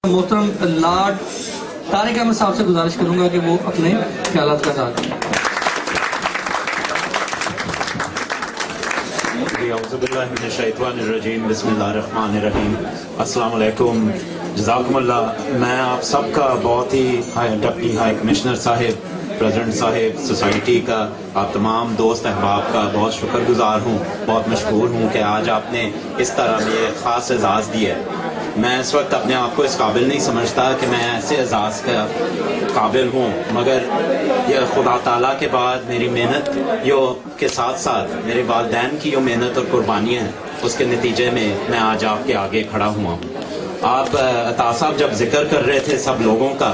मोहतरम लॉर्ड तारिक अहमद साहब से गुजारिश करूंगा कि वो अपने ख्यालात का इज़हार करें। बिस्मिल्लाहिर्रहमानिर्रहीम। अस्सलाम वालेकुम, जज़ाकुमुल्लाह। मैं आप सबका बहुत ही डिप्टी हाई कमिश्नर साहिब, प्रेसिडेंट साहिब, सोसाइटी का, आप तमाम दोस्त अहबाब का बहुत शुक्रगुजार हूँ, बहुत मशहूर हूँ कि आज आपने इस तरह मुझे ख़ास एजाज़ दिया है। मैं इस वक्त अपने आप को इस काबिल नहीं समझता कि मैं ऐसे एजाज़ का काबिल हूँ, मगर यह खुदा ताला के बाद मेरी मेहनत के साथ साथ मेरे वालिदैन की जो मेहनत और कुर्बानियाँ हैं, उसके नतीजे में मैं आज आपके आगे खड़ा हुआ हूँ। आप अता साहब जब जिक्र कर रहे थे सब लोगों का,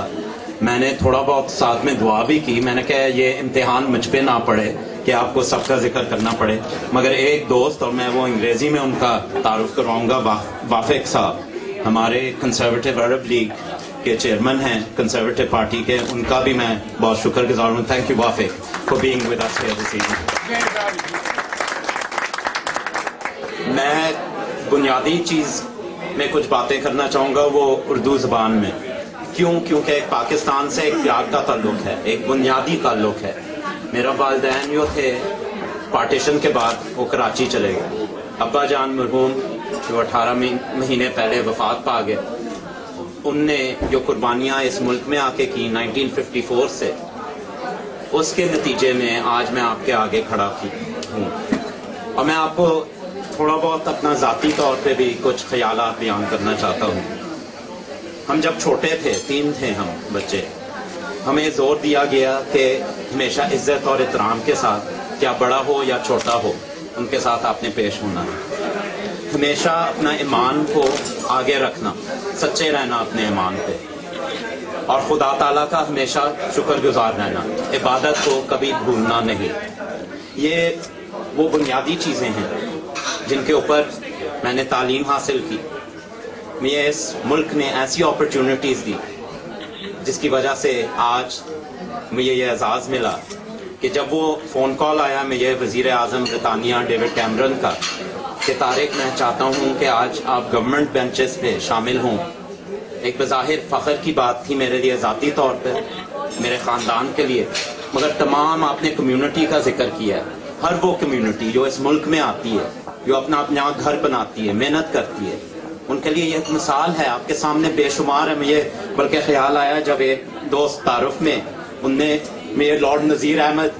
मैंने थोड़ा बहुत साथ में दुआ भी की। मैंने कहा ये इम्तिहान मुझ पे ना पड़े कि आपको सबका जिक्र करना पड़े, मगर एक दोस्त, और मैं वो अंग्रेज़ी में उनका तारुफ करवाऊँगा, वाफिक साहब, हमारे कंजर्वेटिव अरब लीग के चेयरमैन हैं, कंजर्वेटिव पार्टी के, उनका भी मैं बहुत शुक्रगुजार हूँ। Thank you Wafiq for being with us here this evening. मैं बुनियादी चीज़ में कुछ बातें करना चाहूँगा, वो उर्दू ज़बान में। क्योंकि एक पाकिस्तान से एक प्यार का ताल्लुक़ है, एक बुनियादी ताल्लुक़ है। मेरा वालिदैन जो थे पार्टीशन के बाद वो कराची चले गए। अब्बा जान मरहूम जो 18 महीने पहले वफात पा गए, उनने जो कुर्बानियाँ इस मुल्क में आके की 1954 से, उसके नतीजे में आज मैं आपके आगे खड़ा हूँ। और मैं आपको थोड़ा बहुत अपना ज़ाती तौर पे भी कुछ ख्यालात बयान करना चाहता हूँ। हम जब छोटे थे, 3 थे हम बच्चे, हमें जोर दिया गया कि हमेशा इज्जत और एहतराम के साथ, क्या बड़ा हो या छोटा हो, उनके साथ आपने पेश होना है। हमेशा अपना ईमान को आगे रखना, सच्चे रहना अपने ईमान पे, और खुदा ताला का हमेशा शुक्रगुजार रहना, इबादत को कभी भूलना नहीं। ये वो बुनियादी चीज़ें हैं जिनके ऊपर मैंने तालीम हासिल की। मुझे इस मुल्क ने ऐसी अपॉर्चुनिटीज़ दी जिसकी वजह से आज मुझे ये एजाज़ मिला कि जब वो फ़ोन कॉल आया मुझे वज़ीर आज़म ब्रितानिया डेविड कैमरन का कि तारिक मैं चाहता हूँ कि आज आप गवर्नमेंट बेंचेस पे शामिल हों, एक बज़ाहिर फ़ख्र की बात थी मेरे लिए ज़ाती तौर पे, मेरे ख़ानदान के लिए, मगर तमाम आपने कम्यूनिटी का जिक्र किया है। हर वो कम्यूनिटी जो इस मुल्क में आती है, जो अपना यहाँ घर बनाती है, मेहनत करती है, उनके लिए यह एक मिसाल है। आपके सामने बेशुमार है। मुझे बल्कि ख्याल आया जब एक दोस्त तारुफ में उनने मेरे लॉर्ड नज़ीर अहमद,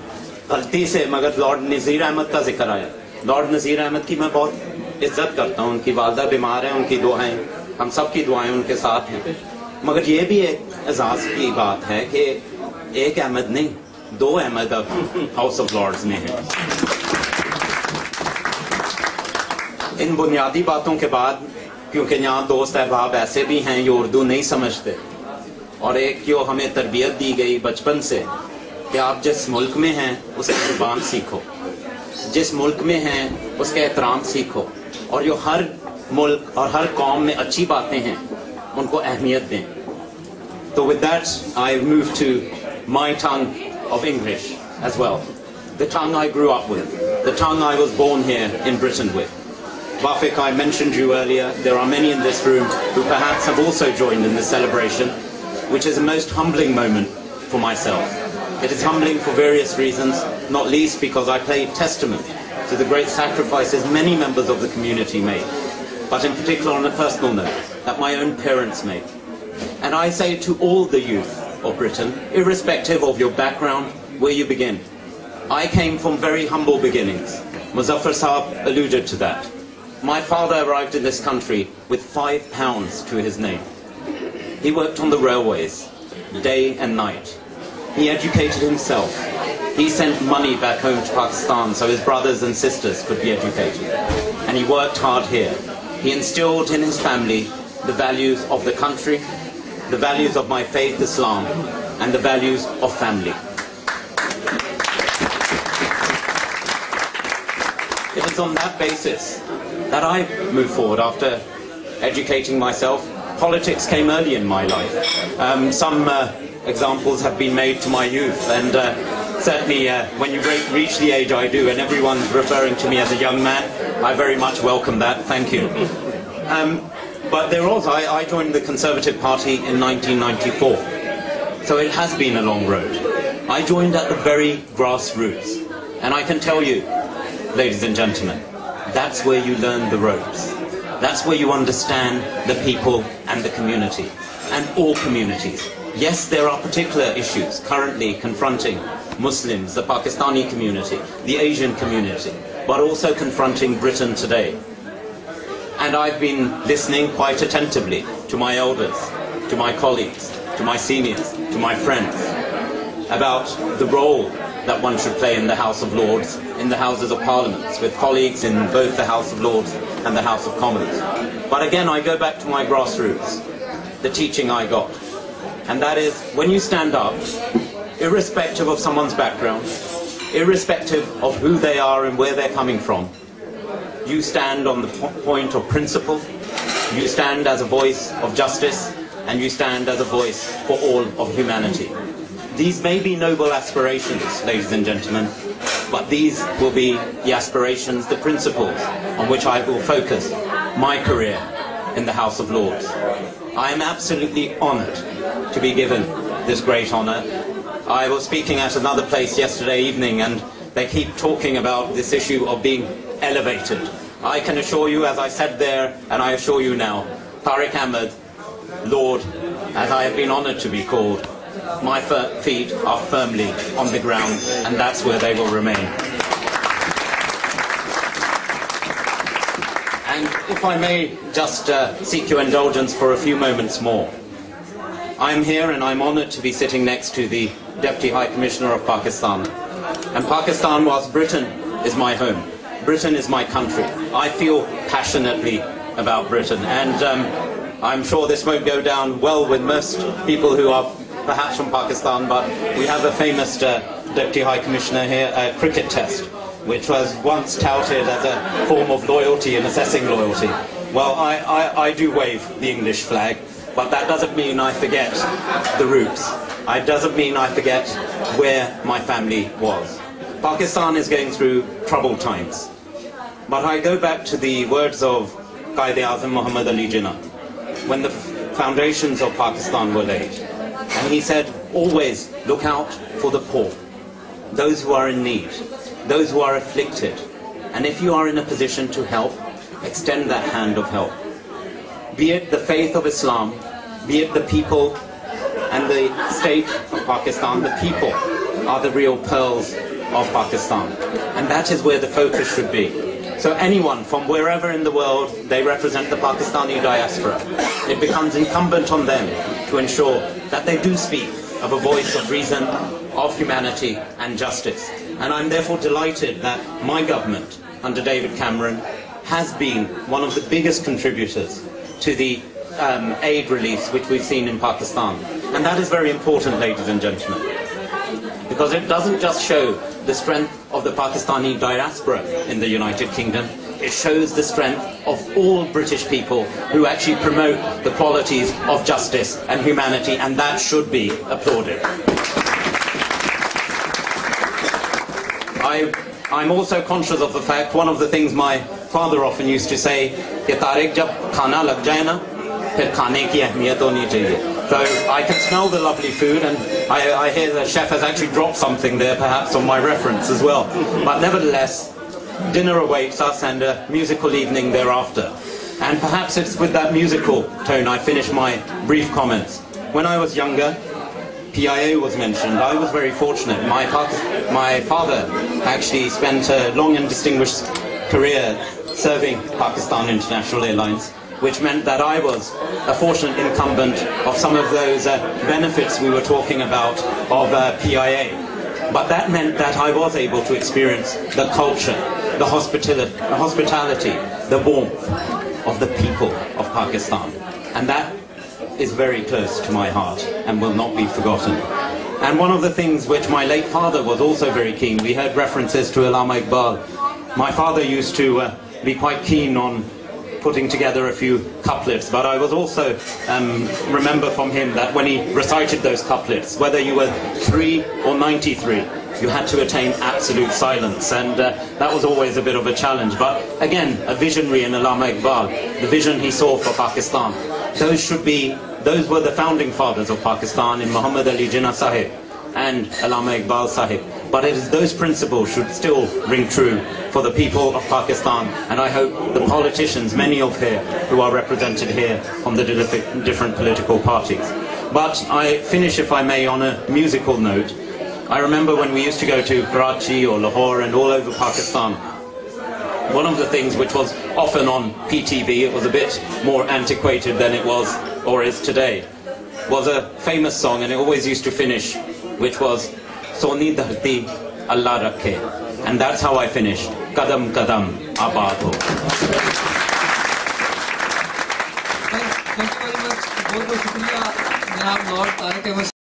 गलती से मगर लॉर्ड नज़ीर अहमद का जिक्र आया। लॉर्ड नज़ीर अहमद की मैं बहुत इज्जत करता हूँ, उनकी वालदा बीमार है, उनकी दुआएं, हम सब की दुआएं उनके साथ हैं। मगर ये भी एक एजाज़ की बात है कि एक अहमद नहीं, 2 अहमद अब हाउस ऑफ लॉर्ड्स में हैं। इन बुनियादी बातों के बाद, क्योंकि यहाँ दोस्त अहबाब ऐसे भी हैं जो उर्दू नहीं समझते, और एक जो हमें तरबियत दी गई बचपन से कि आप जिस मुल्क में हैं उसकी ज़ुबान सीखो, जिस मुल्क में हैं उसका एहतराम सीखो, और जो हर मुल्क और हर कौम में अच्छी बातें हैं उनको अहमियत दें। तो with that I move to my tongue of English as well, the tongue I grew up with, the tongue I was born here in Britain with. Wafiq, I mentioned you earlier. There are many in this room who perhaps have also joined in this celebration, which is a most humbling moment for myself. It is humbling for various reasons, not least because I pay testament to the great sacrifices many members of the community made, but in particular on a personal note, that my own parents made. And I say to all the youth of Britain, irrespective of your background, where you begin. I came from very humble beginnings. Muzaffar Saab alluded to that. My father arrived in this country with £5 to his name. He worked on the railways, day and night. He educated himself. He sent money back home to Pakistan so his brothers and sisters could be educated. And he worked hard here. He instilled in his family the values of the country, the values of my faith, Islam, and the values of family. It is on that basis that I moved forward after educating myself. Politics came early in my life. Some examples have been made to my youth, and certainly when you reach the age I do, and everyone's referring to me as a young man, I very much welcome that. Thank you. But there was, I joined the Conservative Party in 1994. So it has been a long road. I joined at the very grassroots. And I can tell you, ladies and gentlemen, that's where you learn the ropes. That's where you understand the people and the community, and all communities. Yes, there are particular issues currently confronting Muslims, the Pakistani community, the Asian community, but also confronting Britain today. And I've been listening quite attentively to my elders, to my colleagues, to my seniors, to my friends, about the role that one should play in the House of Lords, in the Houses of Parliament, with colleagues in both the House of Lords and the House of Commons. But again, I go back to my grassroots, the teaching I got. And that is, when you stand up, irrespective of someone's background, irrespective of who they are and where they're coming from, you stand on the point of principle, you stand as a voice of justice, and you stand as a voice for all of humanity. These may be noble aspirations, ladies and gentlemen, but these will be the aspirations, the principles on which I will focus my career in the House of Lords. I am absolutely honoured to be given this great honour. I was speaking at another place yesterday evening and they keep talking about this issue of being elevated. I can assure you, as I said there, and I assure you now, Tariq Ahmad, Lord, as I have been honoured to be called, my feet are firmly on the ground, and that's where they will remain. And if I may just seek your indulgence for a few moments more. I'm here and I'm honoured to be sitting next to the Deputy High Commissioner of Pakistan. And Pakistan, whilst Britain is my home, Britain is my country. I feel passionately about Britain, and I'm sure this won't go down well with most people who are perhaps from Pakistan, but we have a famous Deputy High Commissioner here, a cricket test, which was once touted as a form of loyalty and assessing loyalty. Well, I do wave the English flag, but that doesn't mean I forget the roots. It doesn't mean I forget where my family was. Pakistan is going through troubled times. But I go back to the words of Quaid-e-Azam Muhammad Ali Jinnah, when the foundations of Pakistan were laid. And he said, always look out for the poor, those who are in need, those who are afflicted. And if you are in a position to help, extend that hand of help. Be it the faith of Islam, be it the people and the state of Pakistan, the people are the real pearls of Pakistan. And that is where the focus should be. So anyone from wherever in the world they represent the Pakistani diaspora, it becomes incumbent on them to ensure that they do speak of a voice of reason, of humanity and justice. And I'm therefore delighted that my government, under David Cameron, has been one of the biggest contributors to the aid release which we've seen in Pakistan. And that is very important, ladies and gentlemen, because it doesn't just show the strength of the Pakistani diaspora in the United Kingdom, it shows the strength of all British people who actually promote the qualities of justice and humanity, and that should be applauded. I'm also conscious of the fact, one of the things my father often used to say, कि तारिक जब खाना लग जाए ना, फिर खाने की अहमियत होनी चाहिए. So I can smell the lovely food, and I hear the chef has actually dropped something there, perhaps on my reference as well. But nevertheless, dinner awaits us and a musical evening thereafter. And perhaps it's with that musical tone I finish my brief comments. When I was younger, PIA was mentioned. I was very fortunate. My father actually spent a long and distinguished career serving Pakistan International Airlines, which meant that I was a fortunate incumbent of some of those benefits we were talking about of PIA. But that meant that I was able to experience the culture, the hospitality, the warmth of the people of Pakistan. And that is very close to my heart and will not be forgotten. And one of the things which my late father was also very keen, we heard references to Allama Iqbal. My father used to be quite keen on putting together a few couplets, but I was also remember from him that when he recited those couplets, whether you were 3 or 93, you had to attain absolute silence, and that was always a bit of a challenge. But again, a visionary in Allama Iqbal, the vision he saw for Pakistan, those were the founding fathers of Pakistan in Muhammad Ali Jinnah Sahib and Allama Iqbal Sahib. But those principles should still ring true for the people of Pakistan, and I hope the politicians, many of here who are represented here on the different political parties. But I finish, if I may, on a musical note. I remember when we used to go to Karachi or Lahore and all over Pakistan, one of the things which was often on PTV, it was a bit more antiquated than it was or is today, was a famous song, and it always used to finish, which was Soni Dharti Allah Rakhe. And that's how I finished. Kadam Kadam Abad Ho. Thank you very much. बहुत बहुत शुक्रिया जनाब Lord Tariq Ahmad